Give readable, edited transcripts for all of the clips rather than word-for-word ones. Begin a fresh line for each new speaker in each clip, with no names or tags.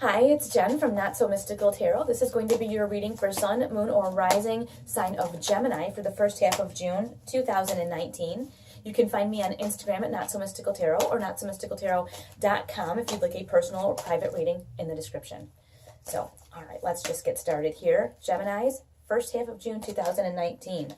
Hi, it's Jen from Not So Mystical Tarot. This is going to be your reading for Sun, Moon, or Rising sign of Gemini for the first half of June 2019. You can find me on Instagram at Not So Mystical Tarot or notsomysticaltarot.com if you'd like a personal or private reading in the description. So, all right, let's just get started here. Gemini's first half of June 2019.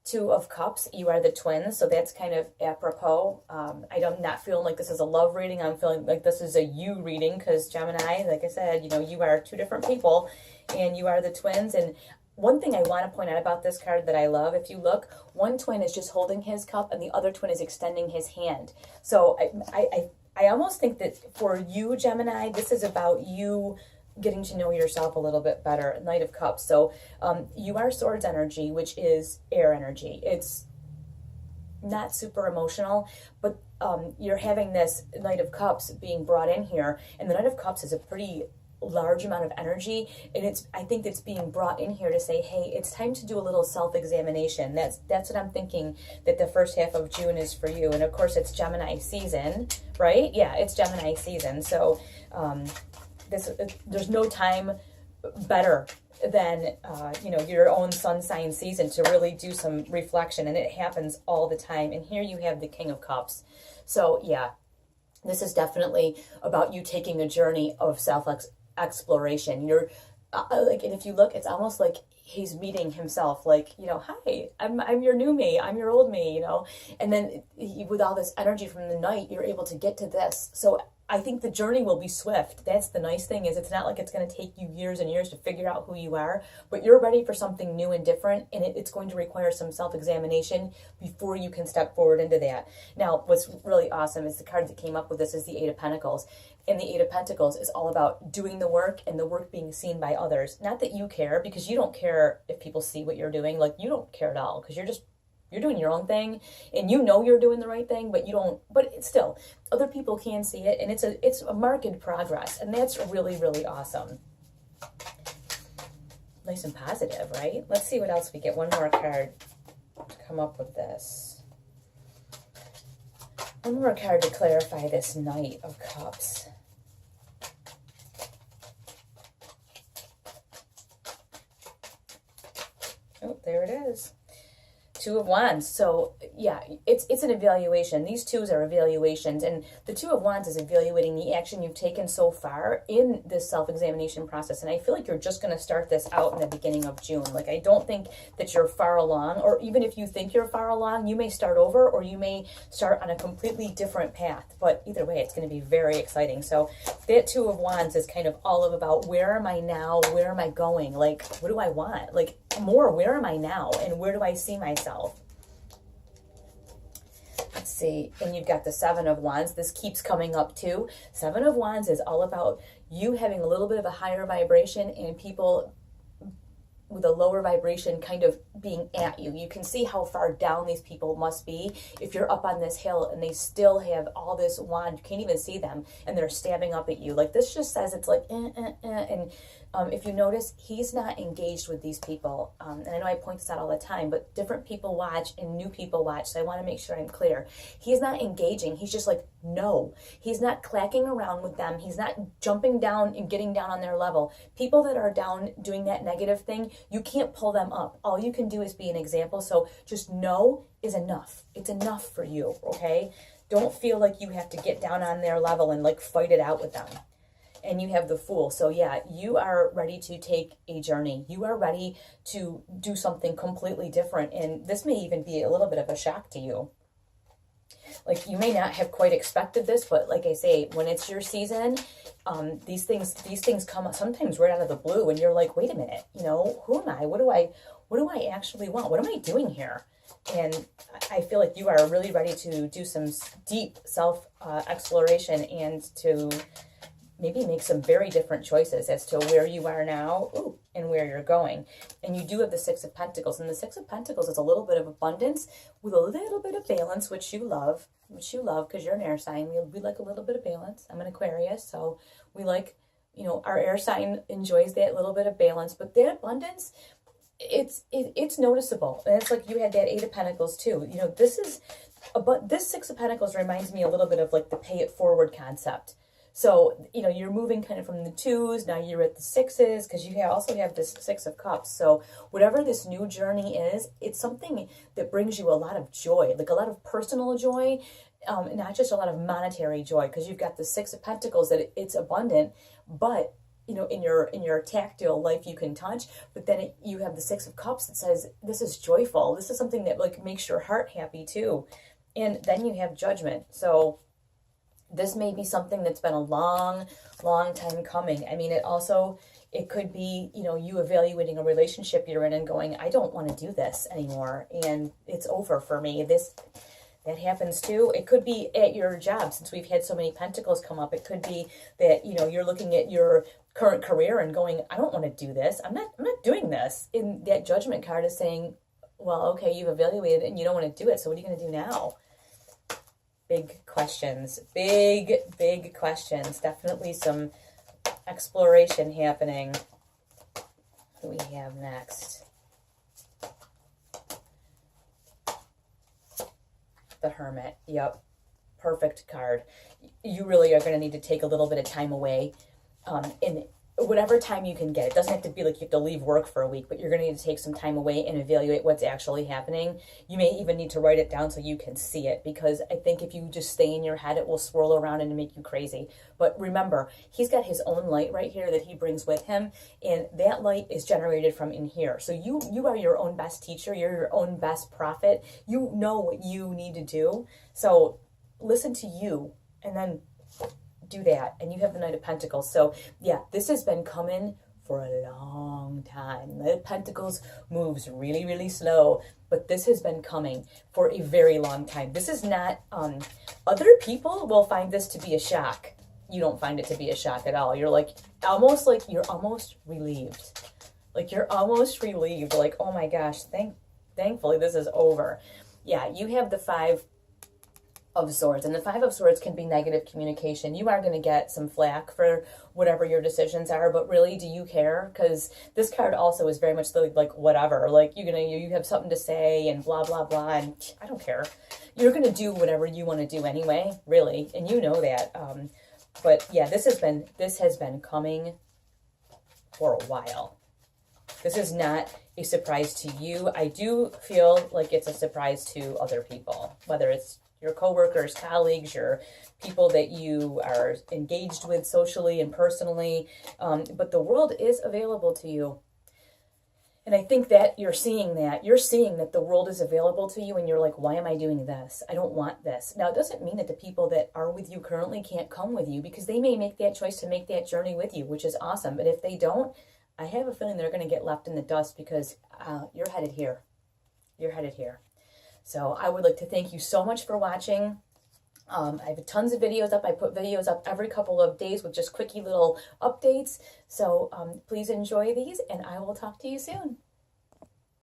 Two of Cups, you are the twins, so that's kind of apropos. I'm not feeling like this is a love reading. I'm feeling like this is a you reading because Gemini, like I said, you are two different people and you are the twins. And one thing I want to point out about this card that I love, if you look, one twin is just holding his cup and the other twin is extending his hand. So I almost think that for you, Gemini, this is about you getting to know yourself a little bit better. Knight of Cups. So you are Swords energy, which is air energy. It's not super emotional, but you're having this Knight of Cups being brought in here, and the Knight of Cups is a pretty large amount of energy, and I think it's being brought in here to say, hey, it's time to do a little self-examination. That's what I'm thinking that the first half of June is for you. And of course it's Gemini season, right? Yeah, it's Gemini season. So there's no time better than your own sun sign season to really do some reflection, and it happens all the time. And here you have the King of Cups. So yeah, this is definitely about you taking a journey of self-exploration. You're and if you look, it's almost like he's meeting himself, like, hi, I'm your new me, I'm your old me, and then with all this energy from the night, you're able to get to this. So I think the journey will be swift. That's the nice thing, is it's not like it's going to take you years and years to figure out who you are, but you're ready for something new and different, and it's going to require some self-examination before you can step forward into that. Now, what's really awesome is the card that came up with this is the Eight of Pentacles, and the Eight of Pentacles is all about doing the work and the work being seen by others. Not that you care, because you don't care if people see what you're doing. Like, you don't care at all, because you're doing your own thing, and you're doing the right thing, but you don't, but it's still, other people can see it, and it's a marked progress, and that's really, really awesome. Nice and positive, right? Let's see what else we get. One more card to come up with this. One more card to clarify this Knight of Cups. Oh, there it is. Two of Wands. So yeah, it's an evaluation. These twos are evaluations, and the Two of Wands is evaluating the action you've taken so far in this self-examination process. And I feel like you're just going to start this out in the beginning of June. Like, I don't think that you're far along, or even if you think you're far along, you may start over, or you may start on a completely different path. But either way, it's going to be very exciting. So that Two of Wands is kind of all about, where am I now? Where am I going? Like, what do I want? Like, more, where am I now? And where do I see myself? Let's see. And you've got the Seven of Wands. This keeps coming up too. Seven of Wands is all about you having a little bit of a higher vibration and people with a lower vibration kind of being at you. You can see how far down these people must be if you're up on this hill and they still have all this wand. You can't even see them, and they're stabbing up at you. Like, this just says it's like, and if you notice, he's not engaged with these people. And I know I point this out all the time, but different people watch and new people watch, so I want to make sure I'm clear. He's not engaging. He's just like, no. He's not clacking around with them. He's not jumping down and getting down on their level. People that are down doing that negative thing, you can't pull them up. All you can do is be an example. So just know is enough. It's enough for you, okay? Don't feel like you have to get down on their level and like fight it out with them. And you have the Fool. So yeah, you are ready to take a journey. You are ready to do something completely different. And this may even be a little bit of a shock to you. Like, you may not have quite expected this, but like I say, when it's your season, these things come sometimes right out of the blue, and you're like, wait a minute, who am I? What do I actually want? What am I doing here? And I feel like you are really ready to do some deep self exploration and to maybe make some very different choices as to where you are now and where you're going. And you do have the Six of Pentacles. And the Six of Pentacles is a little bit of abundance with a little bit of balance, which you love because you're an air sign. We like a little bit of balance. I'm an Aquarius, so we like, our air sign enjoys that little bit of balance. But that abundance, it's noticeable. And it's like you had that Eight of Pentacles too. This Six of Pentacles reminds me a little bit of like the pay it forward concept. So, you know, you're moving kind of from the 2s, now you're at the 6s, because you also have this 6 of Cups. So whatever this new journey is, it's something that brings you a lot of joy, like a lot of personal joy, not just a lot of monetary joy, because you've got the 6 of Pentacles that it's abundant, but you know, in your tactile life you can touch, but then you have the 6 of Cups that says this is joyful. This is something that like makes your heart happy too. And then you have Judgment. So this may be something that's been a long time coming. I mean, it could be, you know, you evaluating a relationship you're in and going, I don't want to do this anymore, and it's over for me. That happens too. It could be at your job, since we've had so many Pentacles come up. It could be that, you know, you're looking at your current career and going, I don't want to do this. I'm not doing this. And that Judgment card is saying, well, okay, you've evaluated it and you don't want to do it. So what are you going to do now? Big questions. Big questions. Definitely some exploration happening. What do we have next? The Hermit. Yep. Perfect card. You really are going to need to take a little bit of time away. And whatever time you can get. It doesn't have to be like you have to leave work for a week, but you're going to need to take some time away and evaluate what's actually happening. You may even need to write it down so you can see it, because I think if you just stay in your head, it will swirl around and make you crazy. But remember, he's got his own light right here that he brings with him, and that light is generated from in here. So you are your own best teacher. You're your own best prophet. You know what you need to do. So listen to you, and then do that. And you have the Knight of Pentacles. So yeah, this has been coming for a long time. The Pentacles moves really slow, but this has been coming for a very long time. This is not, other people will find this to be a shock. You don't find it to be a shock at all. You're like, you're almost relieved. Like you're almost relieved. Like, oh my gosh, thankfully this is over. Yeah, you have the 5 of Swords, and the 5 of Swords can be negative communication. You are going to get some flack for whatever your decisions are, but really, do you care? Because this card also is very much like whatever, like you have something to say and blah blah blah, and I don't care. You're going to do whatever you want to do anyway, really, and you know that. But yeah, this has been coming for a while. This is not a surprise to you. I do feel like it's a surprise to other people, whether it's your coworkers, colleagues, your people that you are engaged with socially and personally. But the world is available to you. And I think that you're seeing that. You're seeing that the world is available to you, and you're like, why am I doing this? I don't want this. Now, it doesn't mean that the people that are with you currently can't come with you, because they may make that choice to make that journey with you, which is awesome. But if they don't, I have a feeling they're going to get left in the dust, because you're headed here. You're headed here. So I would like to thank you so much for watching. I have tons of videos up. I put videos up every couple of days with just quickie little updates. So please enjoy these, and I will talk to you soon.